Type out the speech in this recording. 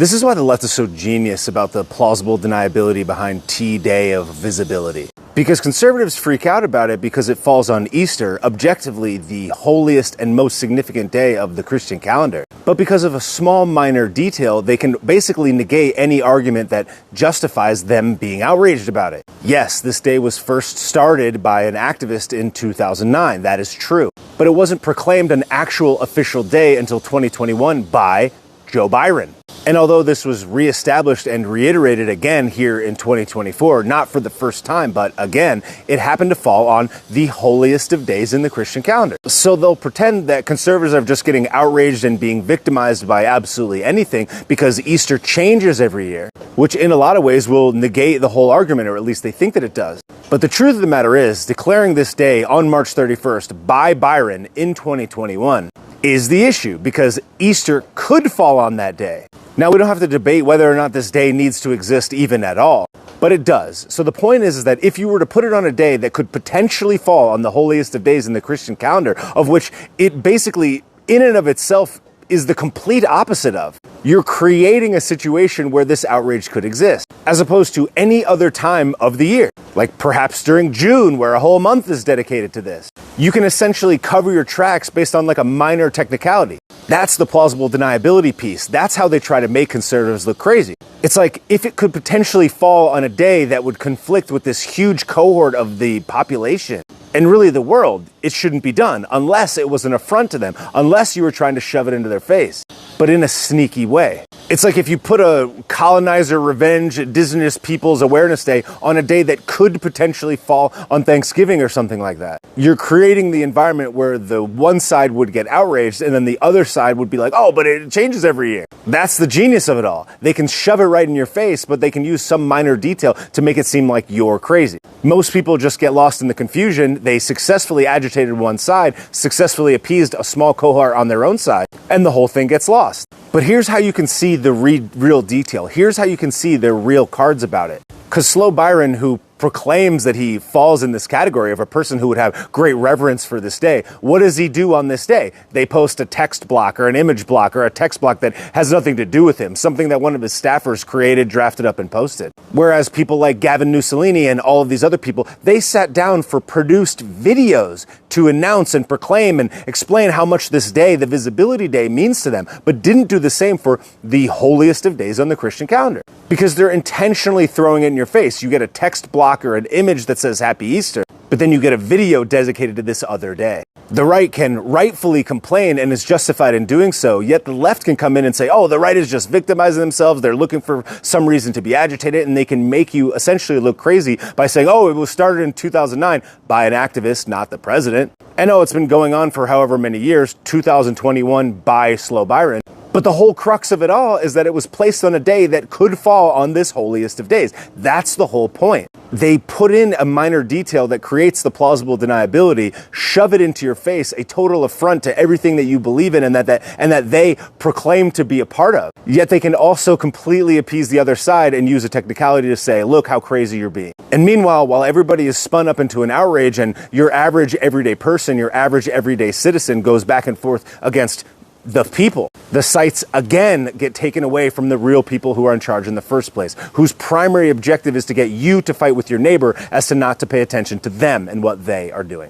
This is why the left is so genius about the plausible deniability behind T-Day of visibility. Because conservatives freak out about it because it falls on Easter, objectively the holiest and most significant day of the Christian calendar. But because of a small minor detail, they can basically negate any argument that justifies them being outraged about it. Yes, this day was first started by an activist in 2009, that is true. But it wasn't proclaimed an actual official day until 2021 by Joe Biden. And although this was reestablished and reiterated again here in 2024, not for the first time, but again, it happened to fall on the holiest of days in the Christian calendar. So they'll pretend that conservatives are just getting outraged and being victimized by absolutely anything because Easter changes every year, which in a lot of ways will negate the whole argument, or at least they think that it does. But the truth of the matter is, declaring this day on March 31st by Byron in 2021 is the issue, because Easter could fall on that day. Now, we don't have to debate whether or not this day needs to exist even at all, but it does. So the point is that if you were to put it on a day that could potentially fall on the holiest of days in the Christian calendar, of which it basically in and of itself is the complete opposite of, you're creating a situation where this outrage could exist, as opposed to any other time of the year, like perhaps during June, where a whole month is dedicated to this. You can essentially cover your tracks based on like a minor technicality. That's the plausible deniability piece. That's how they try to make conservatives look crazy. It's like if it could potentially fall on a day that would conflict with this huge cohort of the population and really the world, it shouldn't be done unless it was an affront to them, unless you were trying to shove it into their face, but in a sneaky way. It's like if you put a colonizer revenge indigenous peoples awareness day on a day that could potentially fall on Thanksgiving or something like that. You're creating the environment where the one side would get outraged and then the other side would be like, oh, but it changes every year. That's the genius of it all. They can shove it right in your face, but they can use some minor detail to make it seem like you're crazy. Most people just get lost in the confusion. They successfully agitated one side, successfully appeased a small cohort on their own side, and the whole thing gets lost. But here's how you can see the real detail. Here's how you can see their real cards about it. Because Slow Byron, who proclaims that he falls in this category of a person who would have great reverence for this day, what does he do on this day? They post a text block or an image block or a text block that has nothing to do with him, something that one of his staffers created, drafted up, and posted. Whereas people like Gavin Mussolini and all of these other people, they sat down for produced videos to announce and proclaim and explain how much this day, the Visibility Day, means to them, but didn't do the same for the holiest of days on the Christian calendar. Because they're intentionally throwing it in your face. You get a text block or an image that says Happy Easter, but then you get a video dedicated to this other day. The right can rightfully complain and is justified in doing so, yet the left can come in and say, oh, the right is just victimizing themselves, they're looking for some reason to be agitated, and they can make you essentially look crazy by saying, oh, it was started in 2009 by an activist, not the president. And oh, it's been going on for however many years, 2021 by Slow Byron. But the whole crux of it all is that it was placed on a day that could fall on this holiest of days. That's the whole point. They put in a minor detail that creates the plausible deniability, shove it into your face, a total affront to everything that you believe in and that they proclaim to be a part of. Yet they can also completely appease the other side and use a technicality to say, look how crazy you're being. And meanwhile, while everybody is spun up into an outrage and your average everyday person, your average everyday citizen goes back and forth against the people, the sites again get taken away from the real people who are in charge in the first place, whose primary objective is to get you to fight with your neighbor as to not to pay attention to them and what they are doing.